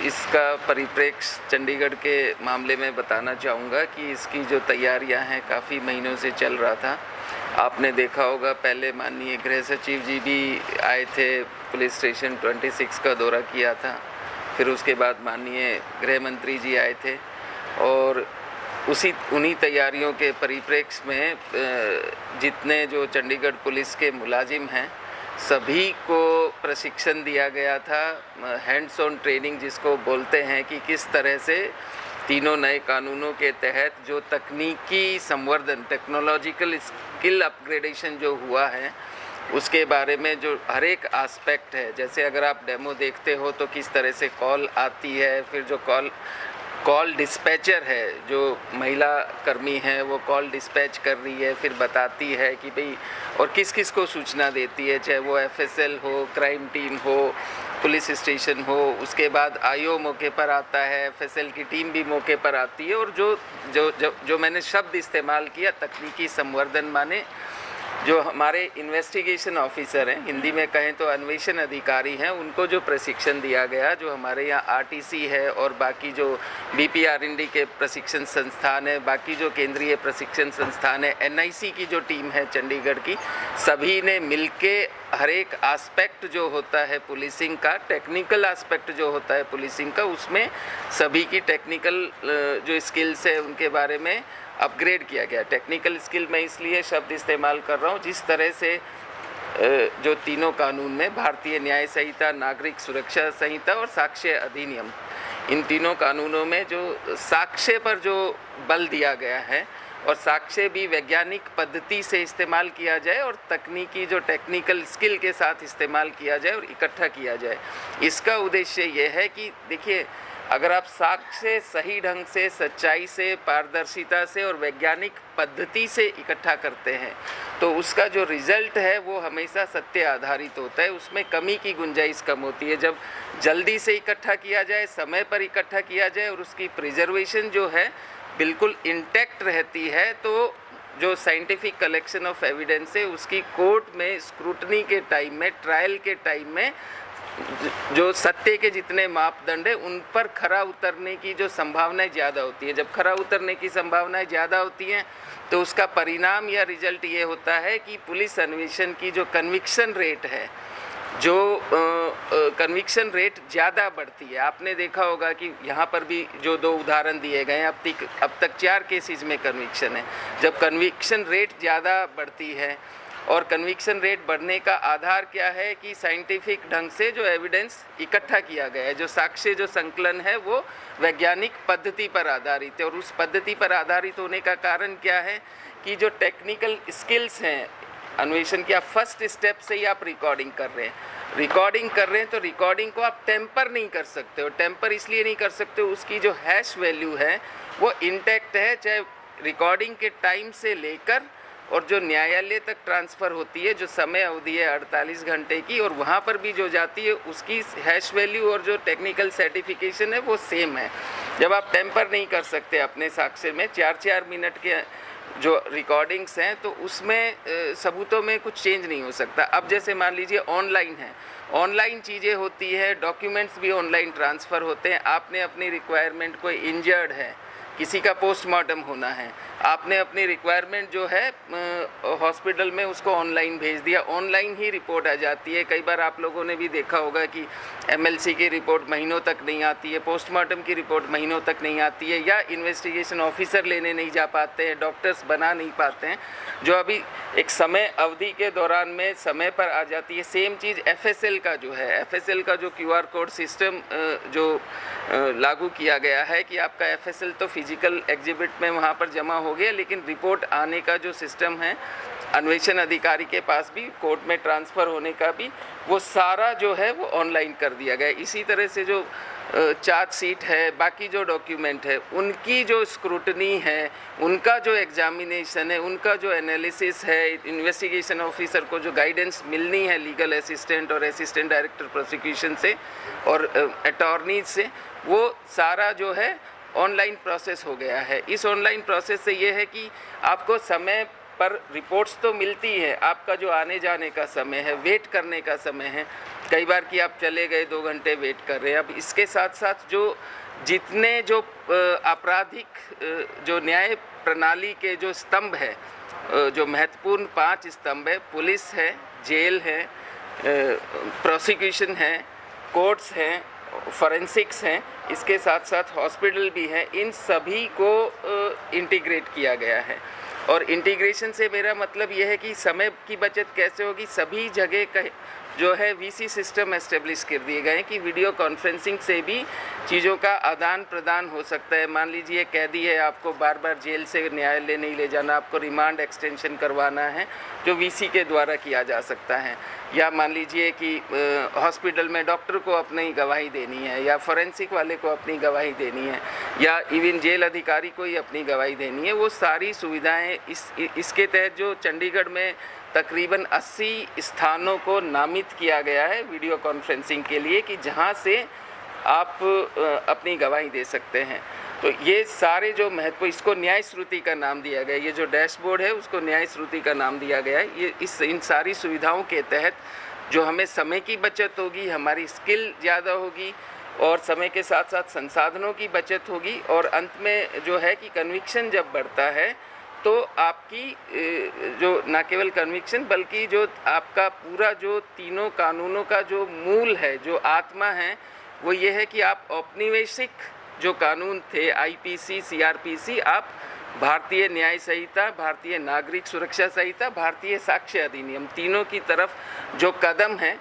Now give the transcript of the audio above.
इसका परिप्रेक्ष्य चंडीगढ़ के मामले में बताना चाहूँगा कि इसकी जो तैयारियां हैं काफ़ी महीनों से चल रहा था। आपने देखा होगा पहले माननीय गृह सचिव जी भी आए थे, पुलिस स्टेशन 26 का दौरा किया था। फिर उसके बाद माननीय गृह मंत्री जी आए थे और उन्हीं तैयारियों के परिप्रेक्ष्य में जितने जो चंडीगढ़ पुलिस के मुलाजिम हैं सभी को प्रशिक्षण दिया गया था, हैंड्स ऑन ट्रेनिंग जिसको बोलते हैं, कि किस तरह से तीनों नए कानूनों के तहत जो तकनीकी संवर्धन, टेक्नोलॉजिकल स्किल अपग्रेडेशन जो हुआ है उसके बारे में जो हर एक एस्पेक्ट है। जैसे अगर आप डेमो देखते हो तो किस तरह से कॉल आती है, फिर जो कॉल डिस्पैचर है, जो महिला कर्मी है वो कॉल डिस्पैच कर रही है, फिर बताती है कि भाई और किस किस को सूचना देती है, चाहे वो एफएसएल हो, क्राइम टीम हो, पुलिस स्टेशन हो। उसके बाद आईओ मौके पर आता है, एफएसएल की टीम भी मौके पर आती है। और जो मैंने शब्द इस्तेमाल किया तकनीकी संवर्धन, माने जो हमारे इन्वेस्टिगेशन ऑफिसर हैं, हिंदी में कहें तो अन्वेषण अधिकारी हैं, उनको जो प्रशिक्षण दिया गया, जो हमारे यहाँ आरटीसी है और बाकी जो बीपीआरएनडी के प्रशिक्षण संस्थान है, बाकी जो केंद्रीय प्रशिक्षण संस्थान है, एनआईसी की जो टीम है चंडीगढ़ की, सभी ने मिलके हर एक एस्पेक्ट जो होता है पुलिसिंग का, टेक्निकल एस्पेक्ट जो होता है पुलिसिंग का, उसमें सभी की टेक्निकल जो स्किल्स है उनके बारे में अपग्रेड किया गया। टेक्निकल स्किल मैं इसलिए शब्द इस्तेमाल कर रहा हूँ जिस तरह से जो तीनों कानून में भारतीय न्याय संहिता, नागरिक सुरक्षा संहिता और साक्ष्य अधिनियम, इन तीनों कानूनों में जो साक्ष्य पर जो बल दिया गया है और साक्ष्य भी वैज्ञानिक पद्धति से इस्तेमाल किया जाए और तकनीकी जो टेक्निकल स्किल के साथ इस्तेमाल किया जाए और इकट्ठा किया जाए। इसका उद्देश्य ये है कि देखिए, अगर आप साक्ष्य सही ढंग से, सच्चाई से, पारदर्शिता से और वैज्ञानिक पद्धति से इकट्ठा करते हैं तो उसका जो रिजल्ट है वो हमेशा सत्य आधारित होता है, उसमें कमी की गुंजाइश कम होती है। जब जल्दी से इकट्ठा किया जाए, समय पर इकट्ठा किया जाए और उसकी प्रिजर्वेशन जो है बिल्कुल इंटैक्ट रहती है, तो जो साइंटिफिक कलेक्शन ऑफ एविडेंस है उसकी कोर्ट में स्क्रूटनी के टाइम में, ट्रायल के टाइम में जो सत्य के जितने मापदंड है उन पर खरा उतरने की जो संभावनाएं ज़्यादा होती है। जब खरा उतरने की संभावनाएं ज़्यादा होती हैं तो उसका परिणाम या रिजल्ट ये होता है कि पुलिस अन्वेषण की जो कन्विक्शन रेट है, जो कन्विक्शन रेट ज़्यादा बढ़ती है। आपने देखा होगा कि यहाँ पर भी जो 2 उदाहरण दिए गए हैं, अब तक 4 केसेस में कन्विक्शन है। जब कन्विक्शन रेट ज़्यादा बढ़ती है और कन्विक्शन रेट बढ़ने का आधार क्या है कि साइंटिफिक ढंग से जो एविडेंस इकट्ठा किया गया है, जो साक्ष्य, जो संकलन है वो वैज्ञानिक पद्धति पर आधारित है। और उस पद्धति पर आधारित होने का कारण क्या है कि जो टेक्निकल स्किल्स हैं अन्वेषण की, आप फर्स्ट स्टेप से ही आप रिकॉर्डिंग कर रहे हैं तो रिकॉर्डिंग को आप टेम्पर नहीं कर सकते हो। टेम्पर इसलिए नहीं कर सकते, उसकी जो हैश वैल्यू है वो इंटैक्ट है, चाहे रिकॉर्डिंग के टाइम से लेकर और जो न्यायालय तक ट्रांसफ़र होती है, जो समय अवधि है 48 घंटे की, और वहाँ पर भी जो जाती है उसकी हैश वैल्यू और जो टेक्निकल सर्टिफिकेशन है वो सेम है। जब आप टेम्पर नहीं कर सकते अपने साक्ष्य में, 4-4 मिनट के जो रिकॉर्डिंग्स हैं तो उसमें सबूतों में कुछ चेंज नहीं हो सकता। अब जैसे मान लीजिए ऑनलाइन है, ऑनलाइन चीज़ें होती है, डॉक्यूमेंट्स भी ऑनलाइन ट्रांसफ़र होते हैं। आपने अपनी रिक्वायरमेंट, कोई इंजर्ड है, किसी का पोस्टमार्टम होना है, आपने अपनी रिक्वायरमेंट जो है हॉस्पिटल में उसको ऑनलाइन भेज दिया, ऑनलाइन ही रिपोर्ट आ जाती है। कई बार आप लोगों ने भी देखा होगा कि एमएलसी की रिपोर्ट महीनों तक नहीं आती है, पोस्टमार्टम की रिपोर्ट महीनों तक नहीं आती है, या इन्वेस्टिगेशन ऑफिसर लेने नहीं जा पाते हैं, डॉक्टर्स बना नहीं पाते हैं, जो अभी एक समय अवधि के दौरान में समय पर आ जाती है। सेम चीज़ एफएसएल का जो है, एफएसएल का जो क्यूआर कोड सिस्टम जो लागू किया गया है कि आपका एफएसएल तो फिजिकल एग्जिबिट में वहाँ पर जमा हो गया, लेकिन रिपोर्ट आने का जो सिस्टम है अन्वेषण अधिकारी के पास भी, कोर्ट में ट्रांसफ़र होने का भी, वो सारा जो है वो ऑनलाइन कर दिया गया। इसी तरह से जो चार्जशीट है, बाकी जो डॉक्यूमेंट है, उनकी जो स्क्रूटनी है, उनका जो एग्जामिनेशन है, उनका जो एनालिसिस है, इन्वेस्टिगेशन ऑफिसर को जो गाइडेंस मिलनी है लीगल असिस्टेंट और असिस्टेंट डायरेक्टर प्रोसिक्यूशन से और अटॉर्नीज से, वो सारा जो है ऑनलाइन प्रोसेस हो गया है। इस ऑनलाइन प्रोसेस से ये है कि आपको समय पर रिपोर्ट्स तो मिलती है, आपका जो आने जाने का समय है, वेट करने का समय है, कई बार कि आप चले गए 2 घंटे वेट कर रहे हैं। अब इसके साथ साथ जो जितने जो आपराधिक जो न्याय प्रणाली के जो स्तंभ है, जो महत्वपूर्ण 5 स्तंभ है, पुलिस है, जेल है, प्रोसिक्यूशन है, कोर्ट्स हैं, फॉरेंसिक्स हैं, इसके साथ साथ हॉस्पिटल भी हैं, इन सभी को इंटीग्रेट किया गया है। और इंटीग्रेशन से मेरा मतलब यह है कि समय की बचत कैसे होगी। सभी जगह का जो है वीसी सिस्टम एस्टेब्लिश कर दिए गए हैं कि वीडियो कॉन्फ्रेंसिंग से भी चीज़ों का आदान प्रदान हो सकता है। मान लीजिए कैदी है, आपको बार बार जेल से न्यायालय नहीं ले जाना, आपको रिमांड एक्सटेंशन करवाना है जो वीसी के द्वारा किया जा सकता है। या मान लीजिए कि हॉस्पिटल में डॉक्टर को अपनी गवाही देनी है, या फॉरेंसिक वाले को अपनी गवाही देनी है, या इवन जेल अधिकारी को ही अपनी गवाही देनी है। वो सारी सुविधाएं इसके तहत जो चंडीगढ़ में तकरीबन 80 स्थानों को नामित किया गया है वीडियो कॉन्फ्रेंसिंग के लिए कि जहां से आप अपनी गवाही दे सकते हैं। तो ये सारे जो महत्व, इसको न्याय श्रुति का नाम दिया गया है। ये जो डैशबोर्ड है उसको न्याय श्रुति का नाम दिया गया है। ये इन सारी सुविधाओं के तहत जो हमें समय की बचत होगी, हमारी स्किल ज़्यादा होगी, और समय के साथ साथ संसाधनों की बचत होगी, और अंत में जो है कि कन्विक्शन जब बढ़ता है तो आपकी जो न केवल कन्विक्शन बल्कि जो आपका पूरा जो तीनों कानूनों का जो मूल है, जो आत्मा है, वो ये है कि आप औपनिवेशिक जो कानून थे आईपीसी, सीआरपीसी, आप भारतीय न्याय संहिता, भारतीय नागरिक सुरक्षा संहिता, भारतीय साक्ष्य अधिनियम, तीनों की तरफ जो कदम है